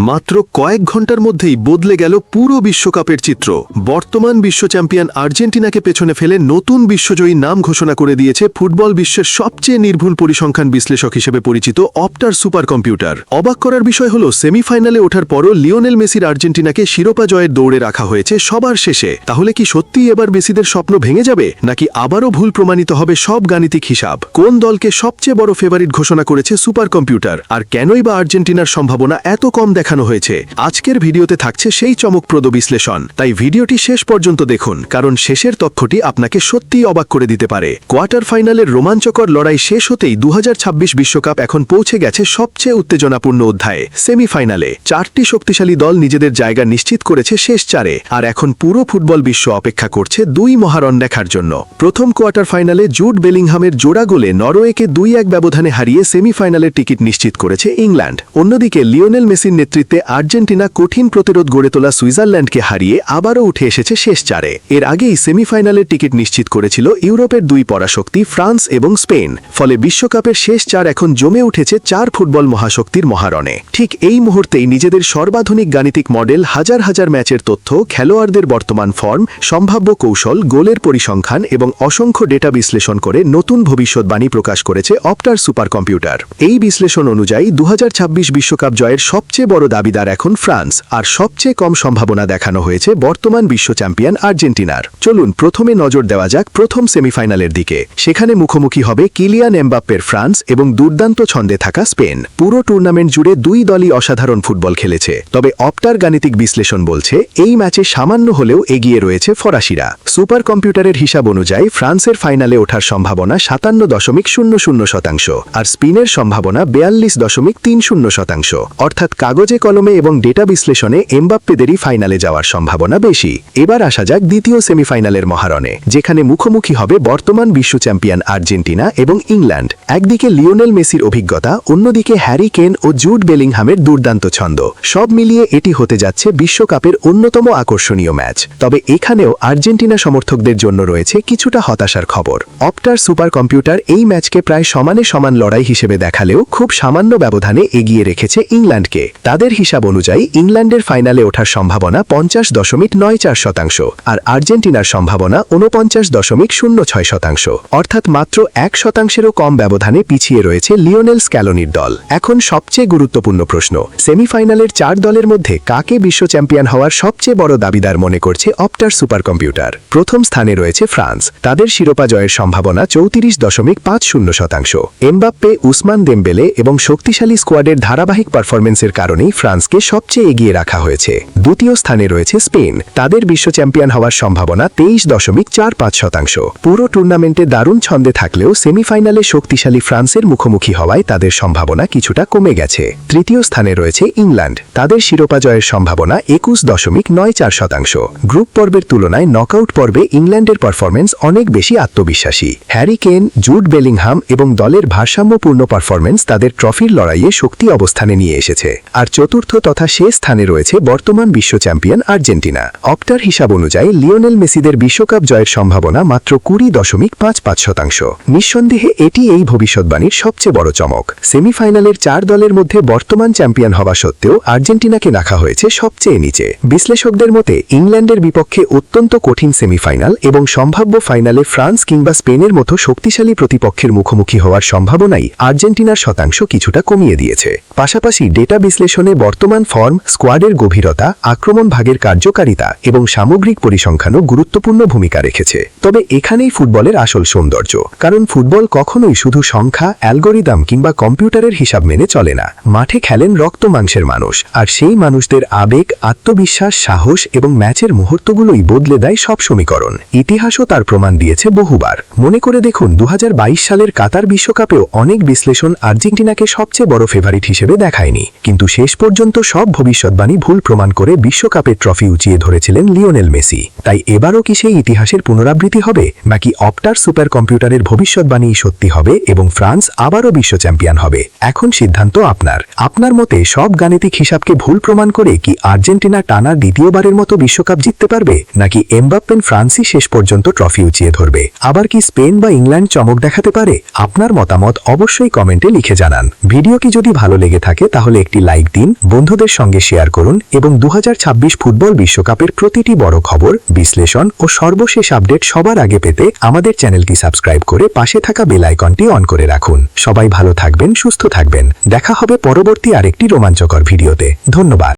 মাত্র কয়েক ঘন্টার মধ্যেই বদলে গেল পুরো বিশ্বকাপের চিত্র। বর্তমান বিশ্ব চ্যাম্পিয়ন আর্জেন্টিনাকে পেছনে ফেলে নতুন বিশ্বজয়ী নাম ঘোষণা করে দিয়েছে ফুটবল বিশ্বের সবচেয়ে নির্ভুল পরিসংখ্যান বিশ্লেষক হিসেবে পরিচিত অপটার সুপার কম্পিউটার। অবাক করার বিষয় হল, সেমিফাইনালে ওঠার পরও লিওনেল মেসির আর্জেন্টিনাকে শিরোপা জয়ের দৌড়ে রাখা হয়েছে সবার শেষে। তাহলে কি সত্যিই এবার মেসিদের স্বপ্ন ভেঙে যাবে, নাকি আবারও ভুল প্রমাণিত হবে সব গাণিতিক হিসাব? কোন দলকে সবচেয়ে বড় ফেভারিট ঘোষণা করেছে সুপার কম্পিউটার, আর কেনই বা আর্জেন্টিনার সম্ভাবনা এত কম দেখানো হয়েছে? আজকের ভিডিওতে থাকছে সেই চমকপ্রদ বিশ্লেষণ, তাই ভিডিওটি শেষ পর্যন্ত দেখুন, কারণ শেষের তথ্যটি আপনাকে সত্যিই অবাক করে দিতে পারে। কোয়ার্টার ফাইনালের রোমাঞ্চকর লড়াই শেষ হতেই 2026 বিশ্বকাপ এখন পৌঁছে গেছে সবচেয়ে উত্তেজনাপূর্ণ অধ্যায়ে, সেমিফাইনালে। 4টি শক্তিশালী দল নিজেদের জায়গা নিশ্চিত করেছে শেষ 4-এ, আর এখন পুরো ফুটবল বিশ্ব অপেক্ষা করছে 2 মহারণ দেখার জন্য। প্রথম কোয়ার্টার ফাইনালে জুড বেলিংহামের জোড়া গোলে নরওয়েকে 2-1 ব্যবধানে হারিয়ে সেমিফাইনালের টিকিট নিশ্চিত করেছে ইংল্যান্ড। অন্যদিকে লিওনেল মেসির নেতৃত্বে আর্জেন্টিনা কঠিন প্রতিরোধ গড়ে তোলা সুইজারল্যান্ডকে হারিয়ে আবারও উঠে এসেছে শেষ 4-এ। এর আগেই সেমিফাইনালের টিকিট নিশ্চিত করেছিল ইউরোপের 2 পরাশক্তি ফ্রান্স এবং স্পেন। ফলে বিশ্বকাপের শেষ 4 এখন জমে উঠেছে 4 ফুটবল মহাশক্তির মহারণে। ঠিক এই মুহূর্তেই নিজেদের সর্বাধুনিক গাণিতিক মডেল, হাজার হাজার ম্যাচের তথ্য, খেলোয়াড়দের বর্তমান ফর্ম, সম্ভাব্য কৌশল, গোলের পরিসংখ্যান এবং অসংখ্য ডেটা বিশ্লেষণ করে নতুন ভবিষ্যৎবাণী প্রকাশ করেছে অপটার সুপার কম্পিউটার। এই বিশ্লেষণ অনুযায়ী 2026 বিশ্বকাপ জয়ের সবচেয়ে বড় দাবিদার এখন ফ্রান্স, আর সবচেয়ে কম সম্ভাবনা দেখানো হয়েছে বর্তমান বিশ্ব চ্যাম্পিয়ন আর্জেন্টিনার। চলুন প্রথমে নজর দেওয়া যাক প্রথম সেমিফাইনালের দিকে। সেখানে মুখোমুখি হবে কিলিয়ান এমবাপ্পের ফ্রান্স এবং দুর্দান্ত ছন্দে থাকা স্পেন। পুরো টুর্নামেন্ট জুড়ে 2 দলই অসাধারণ ফুটবল খেলেছে, তবে অপটার গাণিতিক বিশ্লেষণ বলছে এই ম্যাচে সামান্য হলেও এগিয়ে রয়েছে ফরাসিরা। সুপার কম্পিউটারের হিসাব অনুযায়ী ফ্রান্সের ফাইনালে ওঠার সম্ভাবনা 57.00%, আর স্পেনের সম্ভাবনা 42.30%। অর্থাৎ কাগজে কলমে এবং ডেটা বিশ্লেষণে এমবাপ্পেদেরই ফাইনালে যাওয়ার সম্ভাবনা বেশি। এবার আসা যাক দ্বিতীয় সেমিফাইনালের মহারণে, যেখানে মুখোমুখি হবে বর্তমান বিশ্ব চ্যাম্পিয়ন আর্জেন্টিনা এবং ইংল্যান্ড। একদিকে লিওনেল মেসির অভিজ্ঞতা, অন্যদিকে হ্যারি কেন ও জুড বেলিংহামের দুর্দান্ত ছন্দ। সব মিলিয়ে এটি হতে যাচ্ছে বিশ্বকাপের অন্যতম আকর্ষণীয় ম্যাচ। তবে এখানেও আর্জেন্টিনা সমর্থকদের জন্য রয়েছে কিছুটা হতাশার খবর। অপটার সুপার কম্পিউটার এই ম্যাচকে প্রায় সমানে সমান লড়াই হিসেবে দেখালেও খুব সামান্য ব্যবধানে এগিয়ে রেখেছে ইংল্যান্ডকে। তাদের হিসাব অনুযায়ী ইংল্যান্ডের ফাইনালে ওঠার সম্ভাবনা 50.94%, আর আর্জেন্টিনার সম্ভাবনা 49.06%। অর্থাৎ মাত্র 1%-এরও কম ব্যবধানে পিছিয়ে রয়েছে লিওনেল স্ক্যালোনির দল। এখন সবচেয়ে গুরুত্বপূর্ণ প্রশ্ন, সেমিফাইনালের 4 দলের মধ্যে কাকে বিশ্ব চ্যাম্পিয়ন হওয়ার সবচেয়ে বড় দাবিদার মনে করছে অপটার সুপার কম্পিউটার? প্রথম স্থানে রয়েছে ফ্রান্স। তাদের শিরোপা জয়ের সম্ভাবনা 34.50%। এমবাপ্পে, উসমান দেমবেলে এবং শক্তিশালী স্কোয়াডের ধারাবাহিক পারফরমেন্সের কারণেই ফ্রান্সকে সবচেয়ে এগিয়ে রাখা হয়েছে। দ্বিতীয় স্থানে রয়েছে স্পেন। তাদের বিশ্ব চ্যাম্পিয়ন হওয়ার সম্ভাবনা 23.45%। পুরো টুর্নামেন্টে দারুণ ছন্দে থাকলেও সেমিফাইনালে শক্তিশালী ফ্রান্সের মুখোমুখি হওয়ায় তাদের সম্ভাবনা কিছুটা কমে গেছে। তৃতীয় স্থানে রয়েছে ইংল্যান্ড। তাদের শিরোপা জয়ের সম্ভাবনা 21.94%। গ্রুপ পর্বের তুলনায় নকআউট পর্বে ইংল্যান্ডের পারফরমেন্স অনেক বেশি আত্মবিশ্বাসী। হ্যারি কেন, জুড বেলিংহাম এবং দলের ভারসাম্যপূর্ণ পারফরমেন্স তাদের ট্রফির লড়াইয়ে শক্তি অবস্থানে নিয়ে এসেছে। আর চতুর্থ তথা শেষ স্থানে রয়েছে বর্তমান বিশ্ব চ্যাম্পিয়ন আর্জেন্টিনা। অপটার হিসাব অনুযায়ী লিওনেল মেসিদের বিশ্বকাপ জয়ের সম্ভাবনা মাত্র 20.55%। নিঃসন্দেহে এটি এই ভবিষ্যৎবাণীর সবচেয়ে বড় চমক। সেমিফাইনালের 4 দলের মধ্যে বর্তমান চ্যাম্পিয়ন হওয়া সত্ত্বেও আর্জেন্টিনাকে রাখা হয়েছে সবচেয়ে নিচে। বিশ্লেষকদের মতে ইংল্যান্ডের বিপক্ষে অত্যন্ত কঠিন সেমিফাইনাল এবং সম্ভাব্য ফাইনালে ফ্রান্স কিংবা স্পেনের মতো শক্তিশালী প্রতিপক্ষের মুখোমুখি হওয়ার সম্ভাবনাই আর্জেন্টিনার শতাংশ কিছুটা কমিয়ে দিয়েছে। পাশাপাশি ডেটা বিশ্লেষণে বর্তমান ফর্ম, স্কোয়াডের গভীরতা, আক্রমণ ভাগের কার্যকারিতা এবং সামগ্রিক পরিসংখ্যানও গুরুত্বপূর্ণ ভূমিকা রেখেছে। তবে এখানেই ফুটবলের আসল সৌন্দর্য, কারণ ফুটবল কখনোই শুধু সংখ্যা, অ্যালগোরিদম কিংবা কম্পিউটারের হিসাব মেনে চলে না। মাঠে খেলেন রক্ত মাংসের মানুষ, আর সেই মানুষদের আবেগ, আত্মবিশ্বাস, সাহস এবং ম্যাচের মুহূর্তগুলোই বদলে দেয় সব সমীকরণ। ইতিহাসও তার প্রমাণ দিয়েছে বহুবার। মনে করে দেখুন, 2022 সালের কাতার বিশ্বকাপেও অনেক বিশ্লেষণ আর্জেন্টিনাকে সবচেয়ে বড় ফেভারিট হিসেবে দেখায়নি, কিন্তু শেষ পর্যন্ত সব ভবিষ্যৎবাণী ভুল প্রমাণ করে বিশ্বকাপের ট্রফি উঁচিয়ে ধরেছিলেন লিওনেল মেসি। তাই এবারও কি সেই ইতিহাসের পুনরাবৃত্তি হবে, নাকি অপটার সুপার কম্পিউটারের ভবিষ্যৎবাণী সত্যি হবে এবং ফ্রান্স আবারও বিশ্ব চ্যাম্পিয়ন হবে? এখন সিদ্ধান্ত আপনার। আপনার মতে সব গাণিতিক হিসাবকে ভুল প্রমাণ করে কি আর্জেন্টিনা টানা দ্বিতীয়বারের মতো বিশ্বকাপ জিততে পারবে, নাকি এমবাপ্পেন ফ্রান্সই শেষ পর্যন্ত ট্রফি উঁচিয়ে ধরবে? আবার কি স্পেন বা ইংল্যান্ড চমক দেখাতে পারে? আপনার মতামত অবশ্যই কমেন্টে লিখে জানান। ভিডিওটি যদি ভালো লেগে থাকে তাহলে একটি লাইক দিন দিন, বন্ধুদের সঙ্গে শেয়ার করুন এবং 2026 ফুটবল বিশ্বকাপের প্রতিটি বড় খবর, বিশ্লেষণ ও সর্বশেষ আপডেট সবার আগে পেতে আমাদের চ্যানেলটি সাবস্ক্রাইব করে পাশে থাকা বেল আইকনটি অন করে রাখুন। সবাই ভালো থাকবেন, সুস্থ থাকবেন। দেখা হবে পরবর্তী আরেকটি রোমাঞ্চকর ভিডিওতে। ধন্যবাদ।